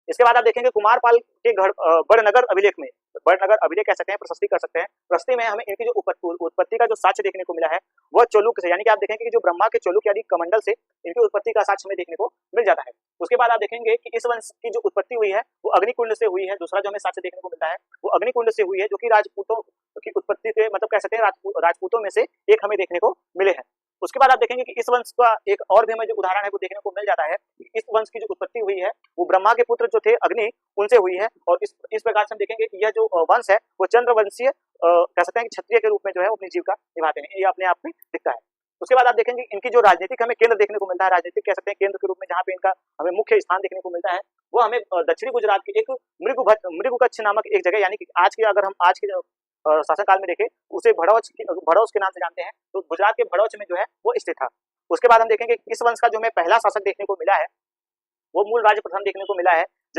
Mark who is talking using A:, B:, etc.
A: इसके बाद आप देखेंगे कुमारपाल के बड़नगर अभिलेख में, बड़नगर अभिलेख कह सकते हैं, प्रशस्ति कर सकते हैं, प्रशस्ति में हमें इनकी जो उत्पत्ति का जो साक्ष्य देखने को मिला है वह चोलुक से, यानी कि आप देखेंगे कि जो ब्रह्मा के चोलुक यानी कमंडल से इनकी उत्पत्ति का साक्ष्य हमें देखने को मिल जाता है। उसके बाद आप देखेंगे कि इस वंश की जो उत्पत्ति हुई है वो अग्निकुंड से हुई है। दूसरा जो हमें साक्ष्य देखने को मिलता है वो अग्निकुंड से हुई है, जो कि राजपूतों की उत्पत्ति के मतलब कह सकते हैं राजपूतों में से एक हमें देखने को मिले हैं। उसके बाद आप देखेंगे कि इस वंश का एक और भी हमें जो उदाहरण है वो देखने को मिल जाता है। इस वंश की जो उत्पत्ति हुई है वो ब्रह्मा के पुत्र जो थे अग्नि उनसे हुई है, और इस प्रकार से हम देखेंगे कि यह जो वंश है वो चंद्रवंशीय कह सकते हैं कि क्षत्रिय के रूप में जो है वो अपनी जीविका निभाते हैं, ये अपने आप में दिखता है। उसके बाद आप देखेंगे इनकी जो राजनीतिक हमें केंद्र देखने को मिलता है, राजनीतिक कह सकते हैं केंद्र के रूप में जहाँ पे इनका हमें मुख्य स्थान देखने को मिलता है वो हमें दक्षिणी गुजरात की एक मृगुकच्छ नामक एक जगह, यानी कि आज के अगर हम आज के शासनकाल में देखें उसे भड़ौच के नाम से जानते हैं, तो गुजरात के भड़ौच में जो है वो स्थित था। उसके बाद हम देखेंगे इस वंश का जो हमें पहला शासक देखने को मिला है वो मूल राज प्रथम देखने को मिला है